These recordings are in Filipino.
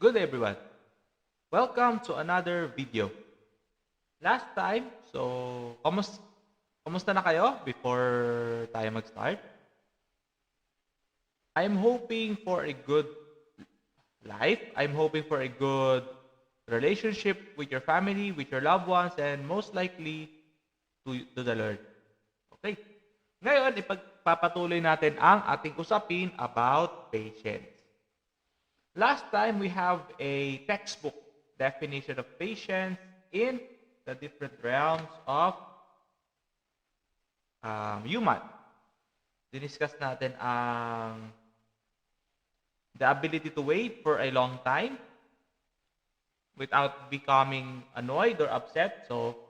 Good day, everyone. Welcome to another video. Last time, kamusta na kayo before tayo mag-start? I'm hoping for a good life. I'm hoping for a good relationship with your family, with your loved ones, and most likely to the Lord. Okay? Ngayon, ipagpapatuloy natin ang ating usapin about patience. Last time, we have a textbook definition of patience in the different realms of human. Diniscuss natin ang the ability to wait for a long time without becoming annoyed or upset. So,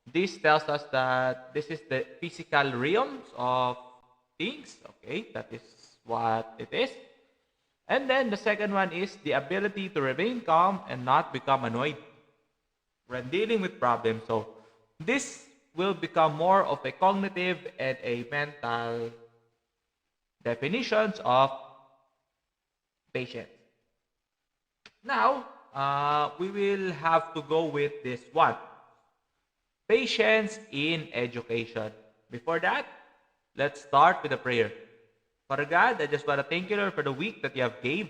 this tells us that this is the physical realms of things. Okay, that is what it is. And then the second one is the ability to remain calm and not become annoyed when dealing with problems. So this will become more of a cognitive and a mental definitions of patience. Now, we will have to go with this one. Patience in education. Before that, let's start with a prayer. Father God, I just want to thank you, Lord, for the week that you have gave.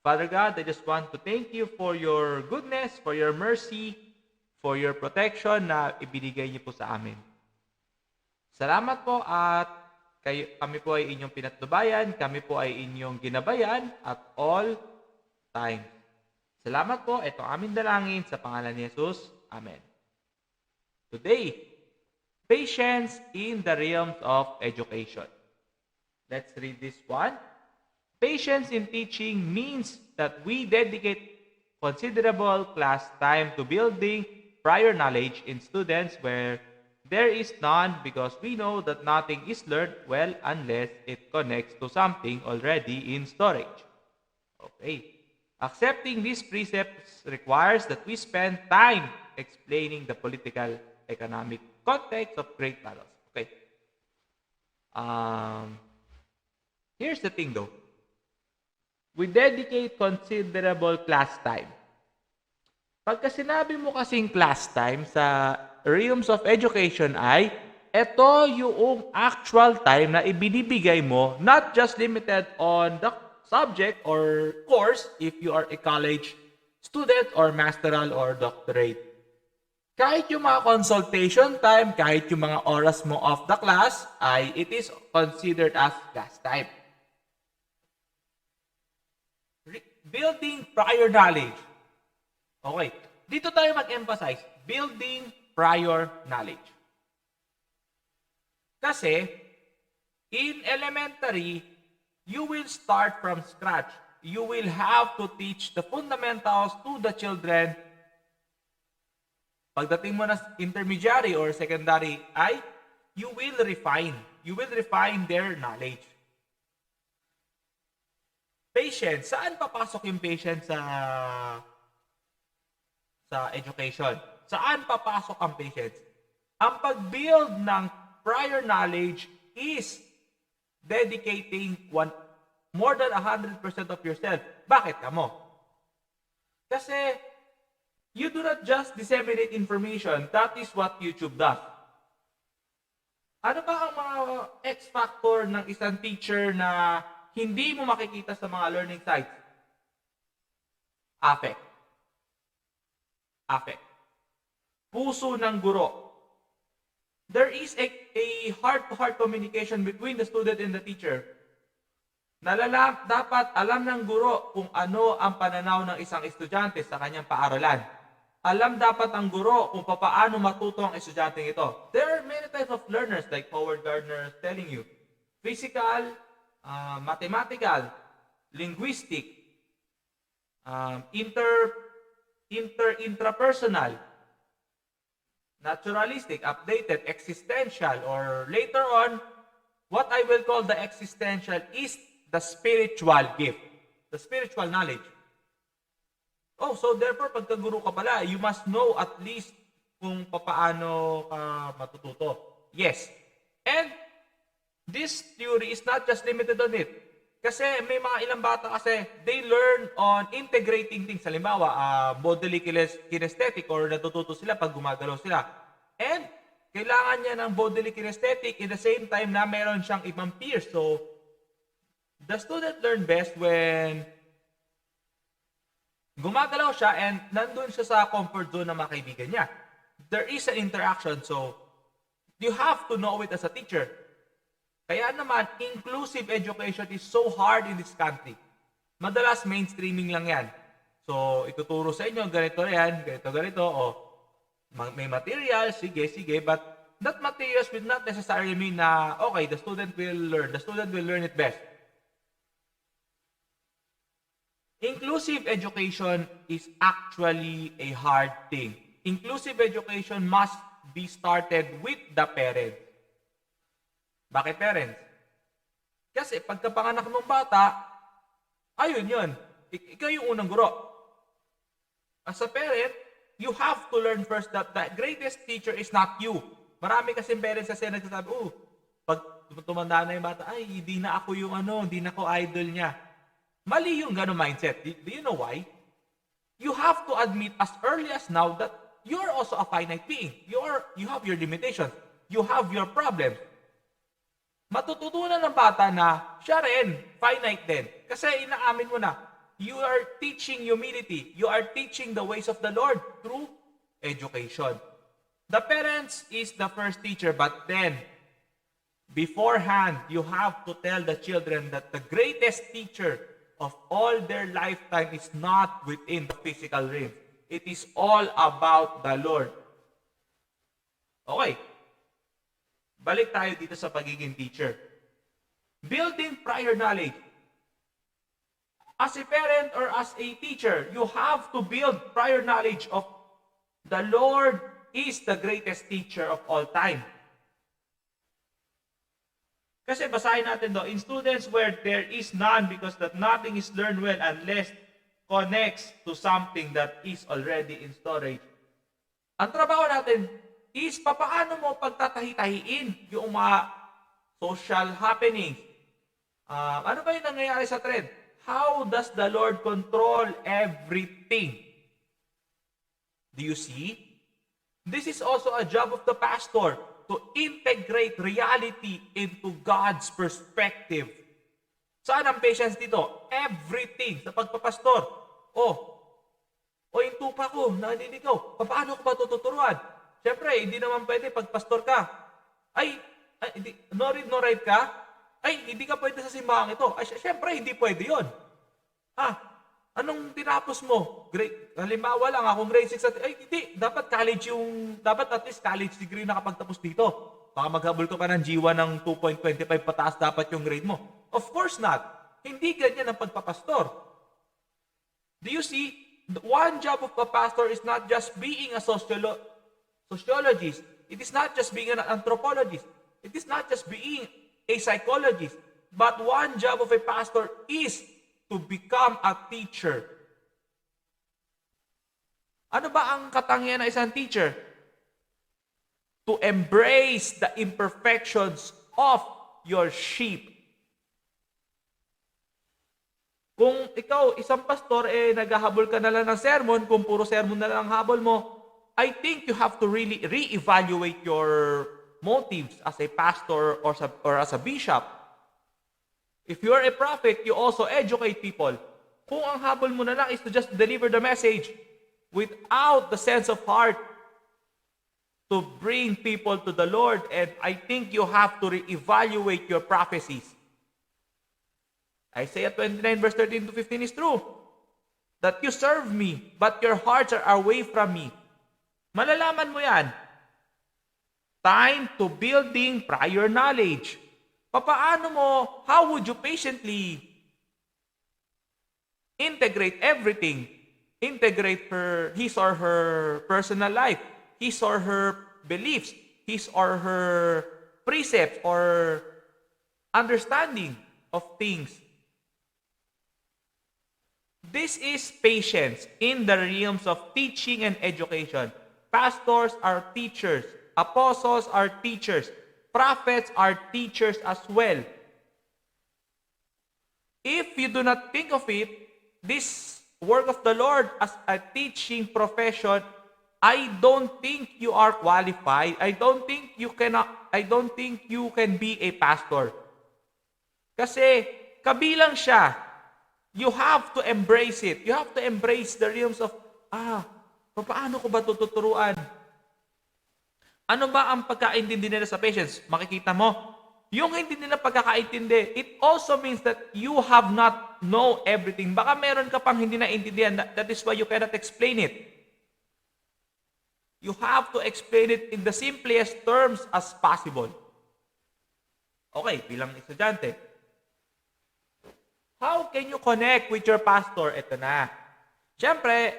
Father God, I just want to thank you for your goodness, for your mercy, for your protection na ibinigay niyo po sa amin. Salamat po at kami po ay inyong pinatnubayan, kami po ay inyong ginabayan at all times. Salamat po, ito aming dalangin sa pangalan ni Jesus. Amen. Today, patience in the realms of education. Let's read this one. Patience in teaching means that we dedicate considerable class time to building prior knowledge in students where there is none because we know that nothing is learned well unless it connects to something already in storage. Okay. Accepting these precepts requires that we spend time explaining the political, economic context of great battles. Okay. Here's the thing though. We dedicate considerable class time. Pagka sinabi mo kasing class time sa realms of education ay, ito yung actual time na ibinibigay mo, not just limited on the subject or course if you are a college student or masteral or doctorate. Kahit yung mga consultation time, kahit yung mga oras mo of the class, ay it is considered as class time. Building prior knowledge. Okay. Dito tayo mag-emphasize. Building prior knowledge. Kasi, in elementary, you will start from scratch. You will have to teach the fundamentals to the children. Pagdating mo na intermediary or secondary, ay you will refine. You will refine their knowledge. Patience. Saan papasok yung patience sa education? Saan papasok ang patience? Ang pag-build ng prior knowledge is dedicating more than 100% of yourself. Bakit kamo? Kasi you do not just disseminate information. That is what YouTube does. Ano ba ang mga X-factor ng isang teacher na hindi mo makikita sa mga learning sites? Affect. Puso ng guro. There is a heart-to-heart communication between the student and the teacher. Dapat alam ng guro kung ano ang pananaw ng isang estudyante sa kanyang paaralan. Alam dapat ang guro kung paano matuto ang estudyanteng ito. There are many types of learners like Howard Gardner is telling you. Physical, mathematical, linguistic, intrapersonal, naturalistic, updated, existential, or later on, what I will call the existential is the spiritual gift, the spiritual knowledge. Oh, so therefore, pagkaguro ka pala, you must know at least kung paano ka matututo. Yes. And this theory is not just limited on it. Kasi may mga ilang bata kasi, they learn on integrating things. Halimbawa, bodily kinesthetic or natututo sila pag gumagalaw sila. And kailangan niya ng bodily kinesthetic in the same time na meron siyang ibang peers. So, the student learn best when gumagalaw siya and nandun siya sa comfort zone ng mga kaibigan niya. There is an interaction. So, you have to know it as a teacher. Kaya naman, inclusive education is so hard in this country. Madalas mainstreaming lang yan. So, ituturo sa inyo, ganito yan, ganito, o may material, sige, but that materials will not necessarily mean na, okay, the student will learn it best. Inclusive education is actually a hard thing. Inclusive education must be started with the parents. Bakit parents? Kasi pagkapanganak ng bata, ayun yun. Ikaw yung unang guro. As a parent, you have to learn first that the greatest teacher is not you. Marami kasi parents kasi nagsasabi, pag tumanda na yung bata, ay, hindi na ako yung hindi na ako idol niya. Mali yung gano'ng mindset. Do you know why? You have to admit as early as now that you're also a finite being. You have your limitations. You have your problems. Matututunan ng bata na siya rin, finite din. Kasi inaamin mo na, you are teaching humility. You are teaching the ways of the Lord through education. The parents is the first teacher, but then, beforehand, you have to tell the children that the greatest teacher of all their lifetime is not within the physical realm. It is all about the Lord. Okay. Balik tayo dito sa pagiging teacher. Building prior knowledge. As a parent or as a teacher, you have to build prior knowledge of the Lord is the greatest teacher of all time. Kasi basahin natin in students where there is none because that nothing is learned well unless connects to something that is already in storage. Ang trabaho natin is papaano mo pagtatahi-tahiin yung mga social happenings. Ano ba yung nangyayari sa trend? How does the Lord control everything? Do you see? This is also a job of the pastor to integrate reality into God's perspective. Saan ang patience dito? Everything sa pagpapastor. Yung tupa ko, naninigaw. Paano ko ba tututuruan? Siyempre, hindi naman pwede pag pastor ka. No read, no write ka? Hindi ka pwede sa simbahan ito. Siyempre, hindi pwede yun. Anong tinapos mo? Halimbawa lang, akong grade 6 hindi. Dapat at least college degree nakapagtapos dito. Baka maghabol ka pa ng G1 ng 2.25 pataas dapat yung grade mo. Of course not. Hindi ganyan ang pagpapastor. Do you see? One job of a pastor is not just being a sociologist. It is not just being an anthropologist. It is not just being a psychologist. But one job of a pastor is to become a teacher. Ano ba ang katangian ng isang teacher? To embrace the imperfections of your sheep. Kung ikaw, isang pastor, naghahabol ka na lang ng sermon, kung puro sermon na lang ang habol mo, I think you have to really re-evaluate your motives as a pastor or as a bishop. If you are a prophet, you also educate people. Kung ang habol mo na lang is to just deliver the message without the sense of heart to bring people to the Lord, and I think you have to re-evaluate your prophecies. Isaiah 29 verse 13 to 15 is true. That you serve me, but your hearts are away from me. Malalaman mo yan. Time to building prior knowledge. Papaano mo, how would you patiently integrate everything? Integrate his or her personal life, his or her beliefs, his or her precepts or understanding of things. This is patience in the realms of teaching and education. Pastors are teachers. Apostles are teachers. Prophets are teachers as well. If you do not think of it, this work of the Lord as a teaching profession, I don't think you are qualified. I don't think you can be a pastor. Kasi kabilang siya. You have to embrace it. You have to embrace the realms of, paano ko ba tututuruan? Ano ba ang pagkaintindi nila sa patience? Makikita mo, yung hindi nila pagkakaintindi, it also means that you have not know everything. Baka meron ka pang hindi naintindihan. That is why you cannot explain it. You have to explain it in the simplest terms as possible. Okay, bilang estudyante, how can you connect with your pastor? Ito na. Siyempre,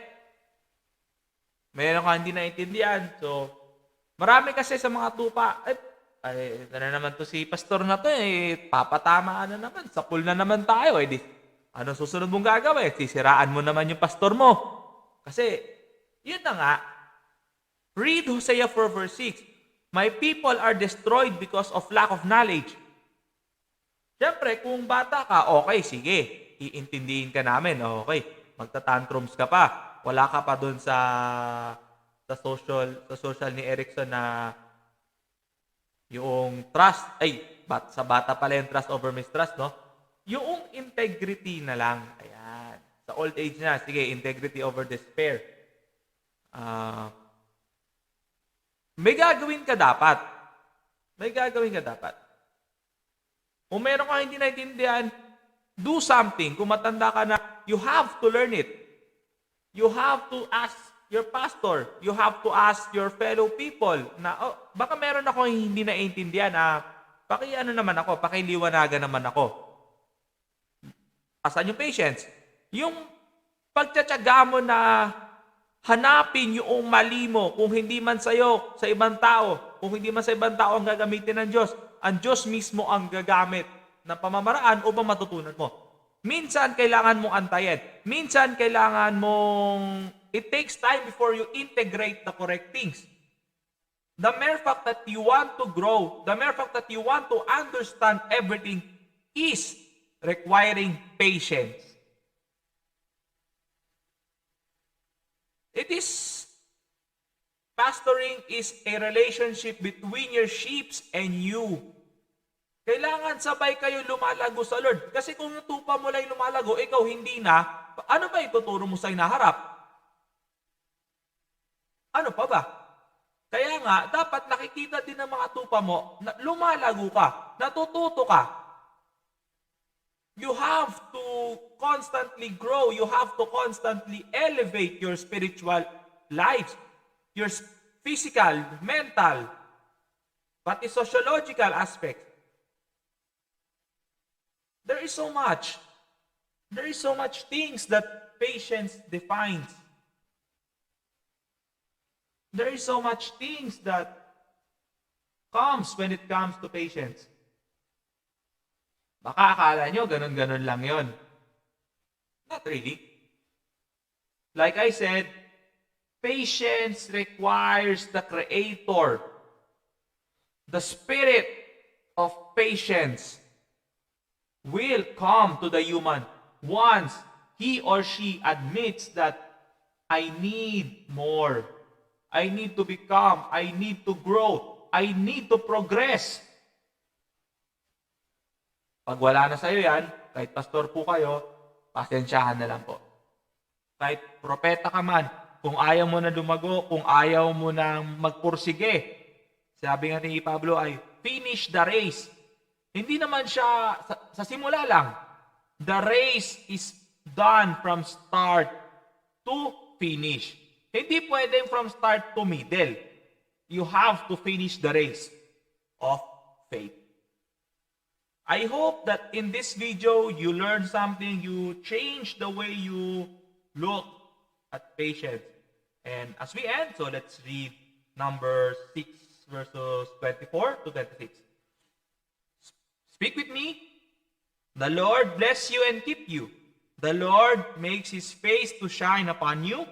meron ka hindi naintindihan. So, marami kasi sa mga tupa, ito na naman to si pastor na to papatamaan na naman. Sakul na naman tayo. Ano susunod mong gagawin? Sisiraan mo naman yung pastor mo. Kasi, yun na nga. Read Hosea 4 verse 6. My people are destroyed because of lack of knowledge. Siyempre, kung bata ka, okay, sige. Iintindihin ka namin. Okay, magta-tantrums ka pa. Wala ka pa doon sa social ni Erickson na yung trust, sa bata pala yung trust over mistrust, no? Yung integrity na lang. Ayan. Sa old age na, sige, integrity over despair. May gagawin ka dapat. Kung meron ka hindi naintindihan, do something. Kung matanda ka na, you have to learn it. You have to ask your pastor. You have to ask your fellow people na, baka meron ako hindi naintindihan. Pakiliwanagan naman ako. Asan yung patience? Yung pagtsatsaga mo na hanapin yung mali mo, kung hindi man sa'yo, sa ibang tao, kung hindi man sa ibang tao ang gagamitin ng Diyos, ang Diyos mismo ang gagamit ng pamamaraan upang matutunan mo. Minsan, kailangan mong antayin. Minsan, kailangan mong, it takes time before you integrate the correct things. The mere fact that you want to grow, the mere fact that you want to understand everything is requiring patience. Pastoring is a relationship between your sheep and you. Kailangan sabay kayo lumalago sa Lord. Kasi kung yung tupa mo lang lumalago, ikaw hindi na, ano ba ituturo mo sa hinaharap? Ano pa ba? Kaya nga, dapat nakikita din ng mga tupa mo na lumalago ka, natututo ka. You have to constantly grow. You have to constantly elevate your spiritual lives, your physical, mental, pati sociological aspects. There is so much things that patience defines. There is so much things that comes when it comes to patience. Baka akala nyo, ganun-ganun lang yon. Not really. Like I said, patience requires the Creator. The spirit of patience will come to the human once he or she admits that I need more. I need to become. I need to grow. I need to progress. Pag wala na sa'yo yan, kahit pastor po kayo, pasensyahan na lang po. Kahit propeta ka man, kung ayaw mo na lumago, kung ayaw mo na magpursige, sabi nga ni Pablo ay, finish the race. Hindi naman siya sa simula lang. The race is done from start to finish. Hindi pwedeng from start to middle. You have to finish the race of faith. I hope that in this video, you learn something, you change the way you look at patience. And as we end, so let's read number 6 verses 24 to 26. Speak with me. The Lord bless you and keep you. The Lord makes his face to shine upon you